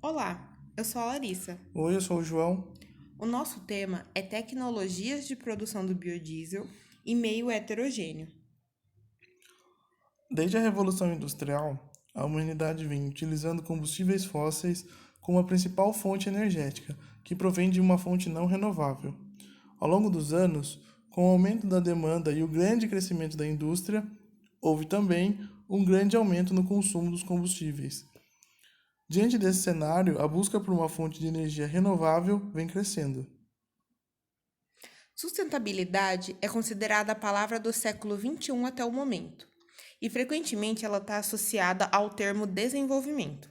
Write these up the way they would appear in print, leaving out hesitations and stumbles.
Olá, eu sou a Larissa. Oi, eu sou o João. O nosso tema é tecnologias de produção do biodiesel e meio heterogêneo. Desde a Revolução Industrial, a humanidade vem utilizando combustíveis fósseis como a principal fonte energética, que provém de uma fonte não renovável. Ao longo dos anos, com o aumento da demanda e o grande crescimento da indústria, houve também um grande aumento no consumo dos combustíveis. Diante desse cenário, a busca por uma fonte de energia renovável vem crescendo. Sustentabilidade é considerada a palavra do século XXI até o momento, e frequentemente ela está associada ao termo desenvolvimento.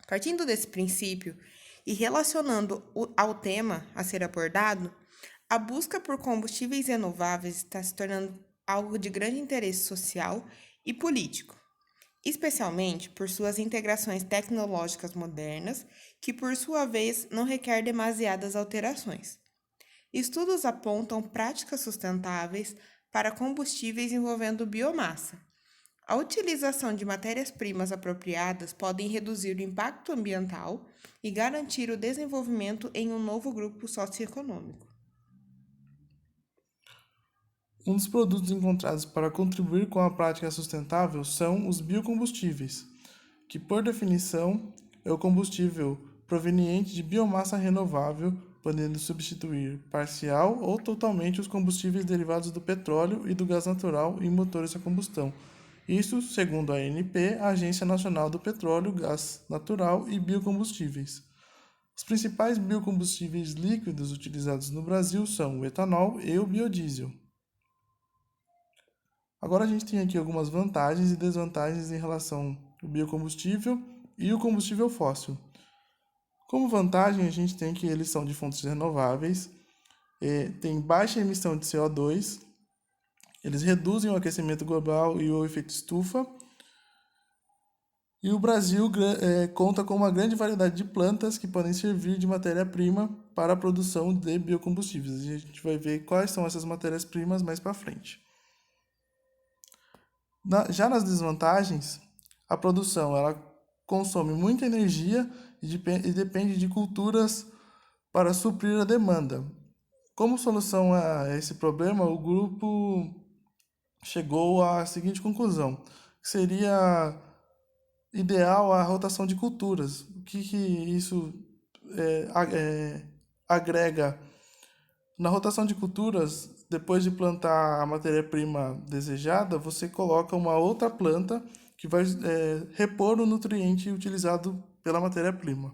Partindo desse princípio e relacionando ao tema a ser abordado, a busca por combustíveis renováveis está se tornando algo de grande interesse social e político, especialmente por suas integrações tecnológicas modernas, que por sua vez não requer demasiadas alterações. Estudos apontam práticas sustentáveis para combustíveis envolvendo biomassa. A utilização de matérias-primas apropriadas podem reduzir o impacto ambiental e garantir o desenvolvimento em um novo grupo socioeconômico. Um dos produtos encontrados para contribuir com a prática sustentável são os biocombustíveis, que, por definição, é o combustível proveniente de biomassa renovável, podendo substituir parcial ou totalmente os combustíveis derivados do petróleo e do gás natural em motores a combustão. Isso, segundo a ANP, a Agência Nacional do Petróleo, Gás Natural e Biocombustíveis. Os principais biocombustíveis líquidos utilizados no Brasil são o etanol e o biodiesel. Agora a gente tem aqui algumas vantagens e desvantagens em relação ao biocombustível e o combustível fóssil. Como vantagem, a gente tem que eles são de fontes renováveis, têm baixa emissão de CO2, eles reduzem o aquecimento global e o efeito estufa, e o Brasil conta com uma grande variedade de plantas que podem servir de matéria-prima para a produção de biocombustíveis. E a gente vai ver quais são essas matérias-primas mais para frente. Já nas desvantagens, a produção ela consome muita energia e depende de culturas para suprir a demanda. Como solução a esse problema, o grupo chegou à seguinte conclusão: que seria ideal a rotação de culturas. O que isso agrega? Na rotação de culturas, depois de plantar a matéria-prima desejada, você coloca uma outra planta que vai repor o nutriente utilizado pela matéria-prima.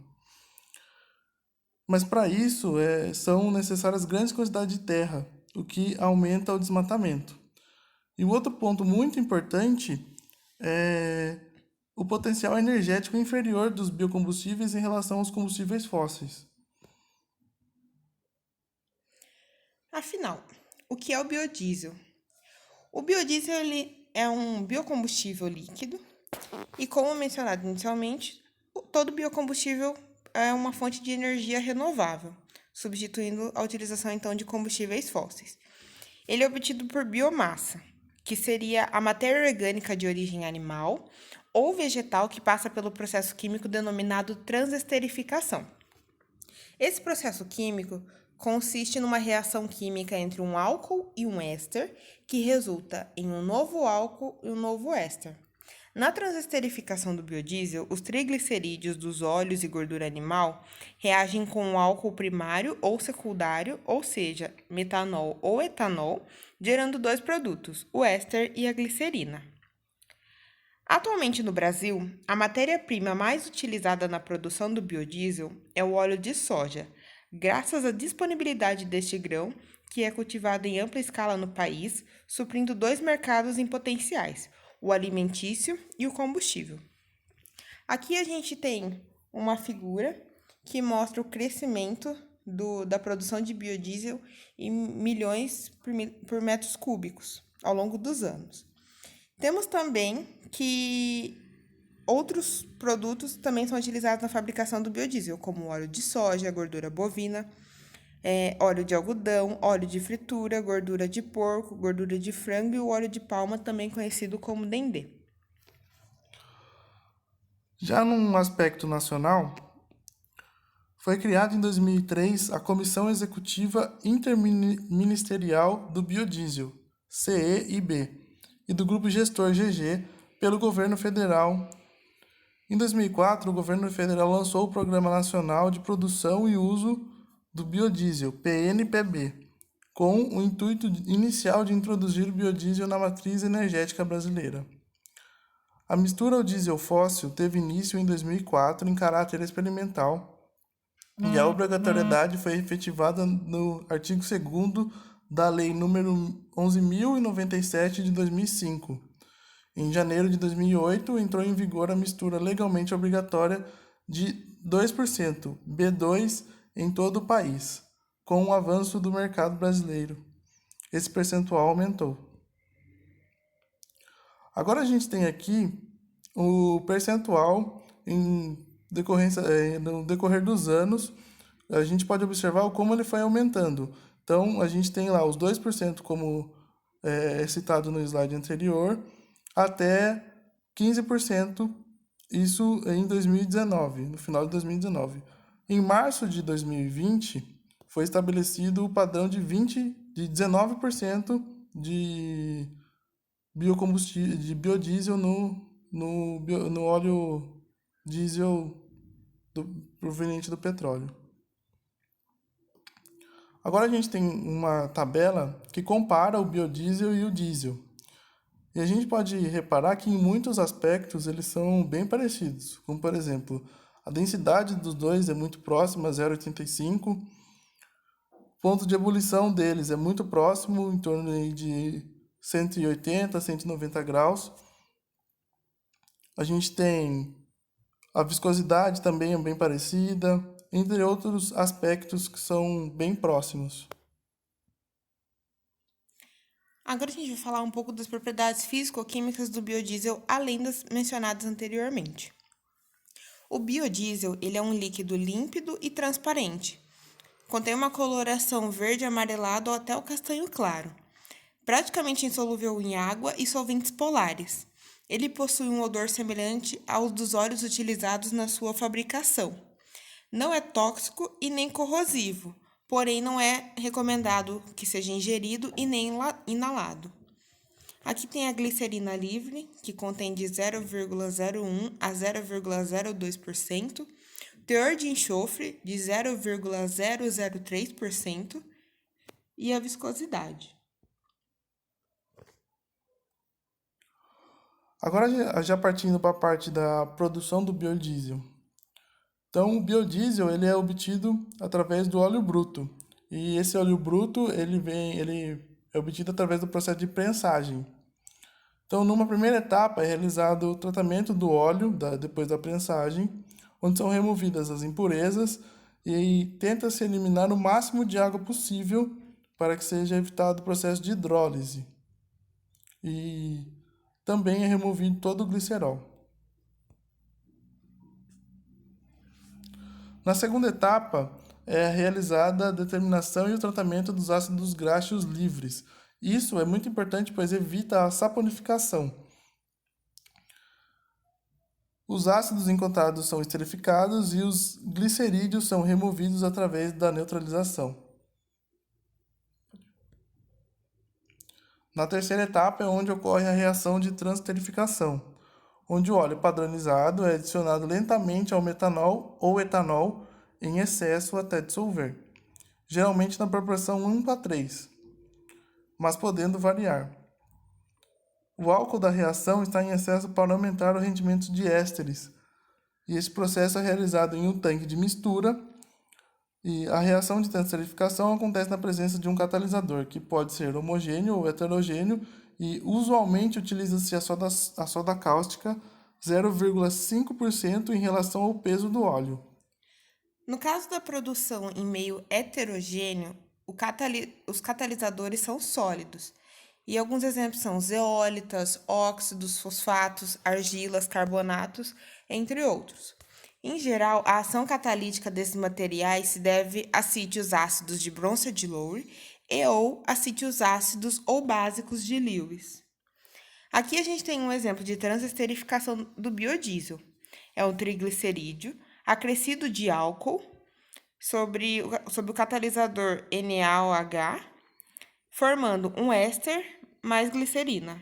Mas para isso são necessárias grandes quantidades de terra, o que aumenta o desmatamento. E o outro ponto muito importante é o potencial energético inferior dos biocombustíveis em relação aos combustíveis fósseis. Afinal, o que é o biodiesel? O biodiesel ele é um biocombustível líquido e, como mencionado inicialmente, todo biocombustível é uma fonte de energia renovável, substituindo a utilização então de combustíveis fósseis. Ele é obtido por biomassa, que seria a matéria orgânica de origem animal ou vegetal que passa pelo processo químico denominado transesterificação. Esse processo químico consiste numa reação química entre um álcool e um éster, que resulta em um novo álcool e um novo éster. Na transesterificação do biodiesel, os triglicerídeos dos óleos e gordura animal reagem com o álcool primário ou secundário, ou seja, metanol ou etanol, gerando dois produtos, o éster e a glicerina. Atualmente no Brasil, a matéria-prima mais utilizada na produção do biodiesel é o óleo de soja, graças à disponibilidade deste grão, que é cultivado em ampla escala no país, suprindo dois mercados em potenciais, o alimentício e o combustível. Aqui a gente tem uma figura que mostra o crescimento da produção de biodiesel em milhões por metros cúbicos ao longo dos anos. Temos também que outros produtos também são utilizados na fabricação do biodiesel, como óleo de soja, gordura bovina, óleo de algodão, óleo de fritura, gordura de porco, gordura de frango e o óleo de palma, também conhecido como dendê. Já num aspecto nacional, Foi criada em 2003 a Comissão Executiva Interministerial do Biodiesel, CEIB, e do Grupo Gestor GG pelo governo federal. Em 2004, o governo federal lançou o Programa Nacional de Produção e Uso do Biodiesel, PNPB, com o intuito inicial de introduzir o biodiesel na matriz energética brasileira. A mistura ao diesel fóssil teve início em 2004 em caráter experimental e a obrigatoriedade foi efetivada no artigo 2º da Lei nº 11.097 de 2005. Em janeiro de 2008, entrou em vigor a mistura legalmente obrigatória de 2% B2 em todo o país, com o avanço do mercado brasileiro. Esse percentual aumentou. Agora a gente tem aqui o percentual no decorrer dos anos. A gente pode observar como ele foi aumentando. Então, a gente tem lá os 2%, como é citado no slide anterior, até 15%, isso em 2019, no final de 2019. Em março de 2020, foi estabelecido o padrão de 19% de biocombustível, de biodiesel no óleo diesel proveniente do petróleo. Agora a gente tem uma tabela que compara o biodiesel e o diesel. E a gente pode reparar que em muitos aspectos eles são bem parecidos, como por exemplo, a densidade dos dois é muito próxima, 0,85. O ponto de ebulição deles é muito próximo, em torno de 180, 190 graus. A gente tem a viscosidade também é bem parecida, entre outros aspectos que são bem próximos. Agora a gente vai falar um pouco das propriedades físico-químicas do biodiesel, além das mencionadas anteriormente. O biodiesel ele é um líquido límpido e transparente. Contém uma coloração verde amarelado ou até o castanho claro. Praticamente insolúvel em água e solventes polares. Ele possui um odor semelhante ao dos óleos utilizados na sua fabricação. Não é tóxico e nem corrosivo, porém não é recomendado que seja ingerido e nem inalado. Aqui tem a glicerina livre, que contém de 0,01 a 0,02%, teor de enxofre de 0,003% e a viscosidade. Agora já partindo para a parte da produção do biodiesel. Então, o biodiesel ele é obtido através do óleo bruto. E esse óleo bruto ele é obtido através do processo de prensagem. Então, numa primeira etapa é realizado o tratamento do óleo depois da prensagem, onde são removidas as impurezas e tenta-se eliminar o máximo de água possível para que seja evitado o processo de hidrólise. E também é removido todo o glicerol. Na segunda etapa, é realizada a determinação e o tratamento dos ácidos graxos livres. Isso é muito importante, pois evita a saponificação. Os ácidos encontrados são esterificados e os glicerídeos são removidos através da neutralização. Na terceira etapa é onde ocorre a reação de transesterificação, onde o óleo padronizado é adicionado lentamente ao metanol ou etanol em excesso até dissolver, geralmente na proporção 1:3, mas podendo variar. O álcool da reação está em excesso para aumentar o rendimento de ésteres, e esse processo é realizado em um tanque de mistura, e a reação de transesterificação acontece na presença de um catalisador, que pode ser homogêneo ou heterogêneo, e usualmente utiliza-se a soda cáustica 0,5% em relação ao peso do óleo. No caso da produção em meio heterogêneo, os catalisadores são sólidos, e alguns exemplos são zeólitas, óxidos, fosfatos, argilas, carbonatos, entre outros. Em geral, a ação catalítica desses materiais se deve a sítios ácidos de Bronsted-Lowry e ou a sítios ácidos ou básicos de Lewis. Aqui a gente tem um exemplo de transesterificação do biodiesel. É um triglicerídeo acrescido de álcool sobre o catalisador NaOH, formando um éster mais glicerina.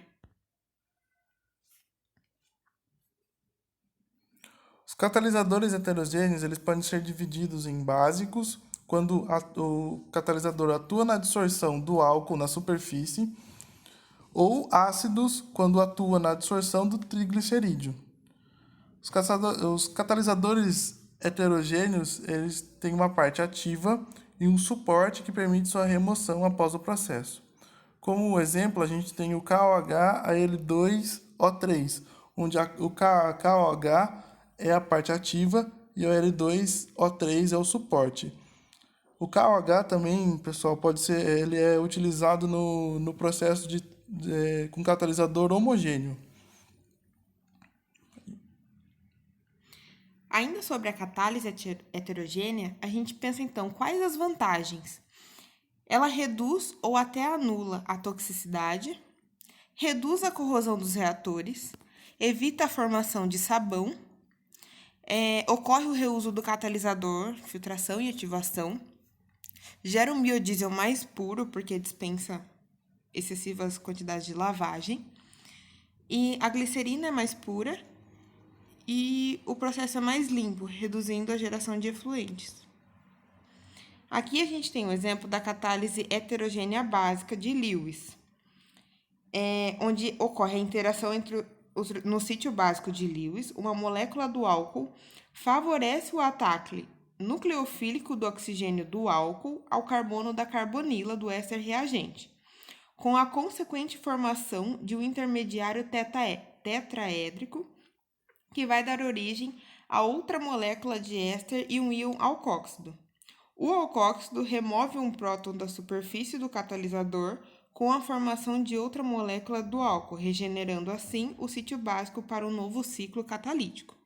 Os catalisadores heterogêneos eles podem ser divididos em básicos, quando o catalisador atua na adsorção do álcool na superfície, ou ácidos, quando atua na adsorção do triglicerídeo. Os catalisadores heterogêneos eles têm uma parte ativa e um suporte que permite sua remoção após o processo. Como exemplo, a gente tem o KOH-Al2O3, onde o KOH é a parte ativa e o Al2O3 é o suporte. O KOH também, pessoal, ele é utilizado no processo com catalisador homogêneo. Ainda sobre a catálise heterogênea, a gente pensa então quais as vantagens. Ela reduz ou até anula a toxicidade, reduz a corrosão dos reatores, evita a formação de sabão, ocorre o reuso do catalisador, filtração e ativação, gera um biodiesel mais puro, porque dispensa excessivas quantidades de lavagem, e a glicerina é mais pura e o processo é mais limpo, reduzindo a geração de efluentes. Aqui a gente tem o exemplo da catálise heterogênea básica de Lewis, onde ocorre a interação no sítio básico de Lewis, uma molécula do álcool favorece o ataque nucleofílico do oxigênio do álcool ao carbono da carbonila do éster reagente, com a consequente formação de um intermediário tetraédrico, que vai dar origem a outra molécula de éster e um íon alcóxido. O alcóxido remove um próton da superfície do catalisador com a formação de outra molécula do álcool, regenerando assim o sítio básico para um novo ciclo catalítico.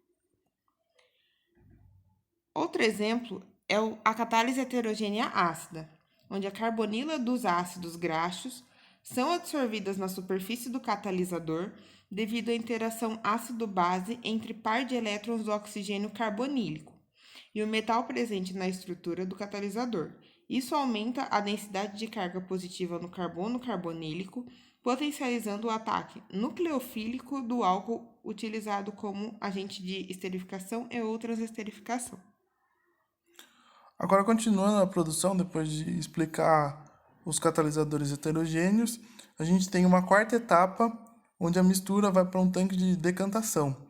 Outro exemplo é a catálise heterogênea ácida, onde a carbonila dos ácidos graxos são absorvidas na superfície do catalisador devido à interação ácido-base entre par de elétrons do oxigênio carbonílico e o metal presente na estrutura do catalisador. Isso aumenta a densidade de carga positiva no carbono carbonílico, potencializando o ataque nucleofílico do álcool utilizado como agente de esterificação e ou transesterificação. Agora, continuando a produção, depois de explicar os catalisadores heterogêneos, a gente tem uma quarta etapa, onde a mistura vai para um tanque de decantação.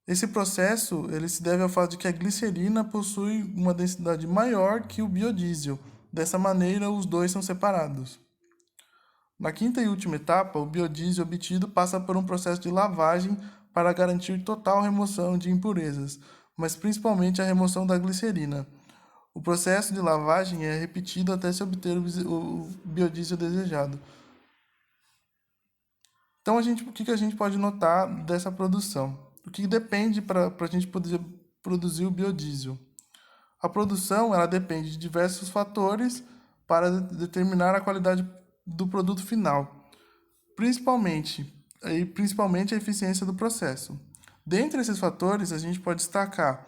Esse processo ele se deve ao fato de que a glicerina possui uma densidade maior que o biodiesel. Dessa maneira, os dois são separados. Na quinta e última etapa, o biodiesel obtido passa por um processo de lavagem para garantir total remoção de impurezas, mas principalmente a remoção da glicerina. O processo de lavagem é repetido até se obter o biodiesel desejado. Então, o que a gente pode notar dessa produção? O que depende para a gente poder produzir o biodiesel? A produção ela depende de diversos fatores para determinar a qualidade do produto final, principalmente a eficiência do processo. Dentre esses fatores, a gente pode destacar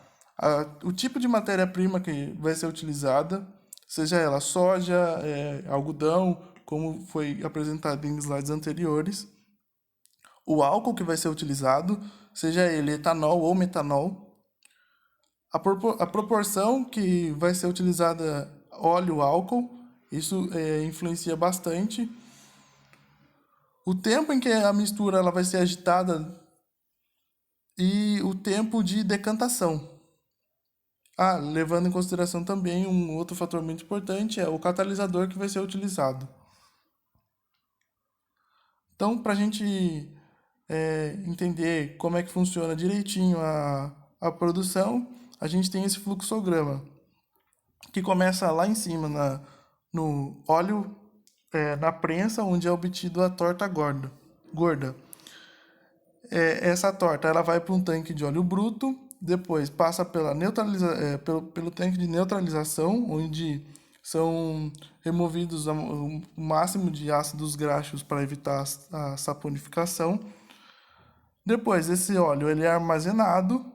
o tipo de matéria-prima que vai ser utilizada, seja ela soja, algodão, como foi apresentado em slides anteriores, o álcool que vai ser utilizado, seja ele etanol ou metanol, a proporção que vai ser utilizada óleo-álcool, isso influencia bastante, o tempo em que a mistura ela vai ser agitada e o tempo de decantação. Levando em consideração também um outro fator muito importante, é o catalisador que vai ser utilizado. Então, para a gente entender como é que funciona direitinho a produção, a gente tem esse fluxograma, que começa lá em cima, no óleo, na prensa, onde é obtido a torta gorda. Essa torta ela vai para um tanque de óleo bruto, depois passa pelo tanque de neutralização, onde são removidos o máximo de ácidos graxos para evitar a saponificação. Depois, esse óleo ele é armazenado,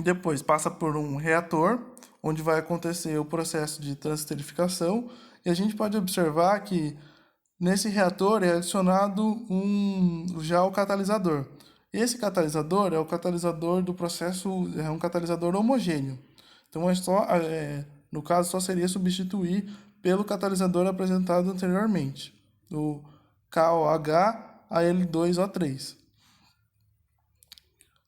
depois passa por um reator, onde vai acontecer o processo de transesterificação, e a gente pode observar que nesse reator é adicionado já o catalisador. Esse catalisador é o catalisador do processo, é um catalisador homogêneo. Então, no caso, só seria substituir pelo catalisador apresentado anteriormente, o KOH-AL2O3.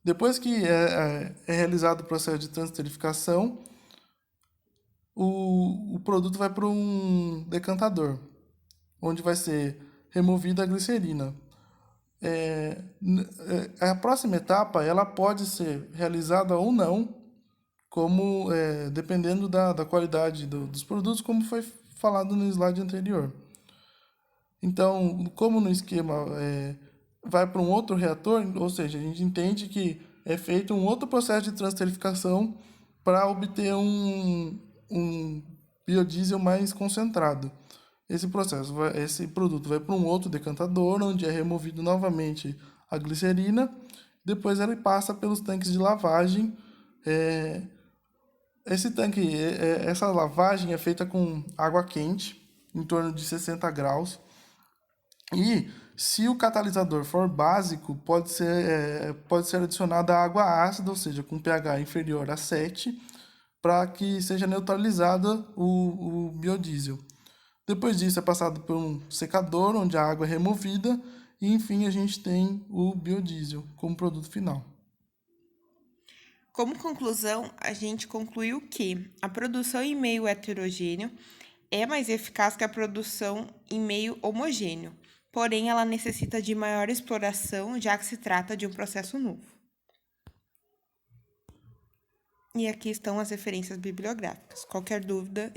Depois que é realizado o processo de transesterificação, o produto vai para um decantador, onde vai ser removida a glicerina. A próxima etapa ela pode ser realizada ou não, como dependendo da qualidade dos produtos, como foi falado no slide anterior. Então, como no esquema vai para um outro reator, ou seja, a gente entende que é feito um outro processo de transesterificação para obter um biodiesel mais concentrado. Esse produto vai para um outro decantador, onde é removido novamente a glicerina, depois ele passa pelos tanques de lavagem. Essa lavagem é feita com água quente, em torno de 60 graus, e se o catalisador for básico, pode ser adicionada água ácida, ou seja, com pH inferior a 7, para que seja neutralizada o biodiesel. Depois disso é passado por um secador, onde a água é removida, e enfim a gente tem o biodiesel como produto final. Como conclusão, a gente concluiu que a produção em meio heterogêneo é mais eficaz que a produção em meio homogêneo, porém ela necessita de maior exploração, já que se trata de um processo novo. E aqui estão as referências bibliográficas. Qualquer dúvida,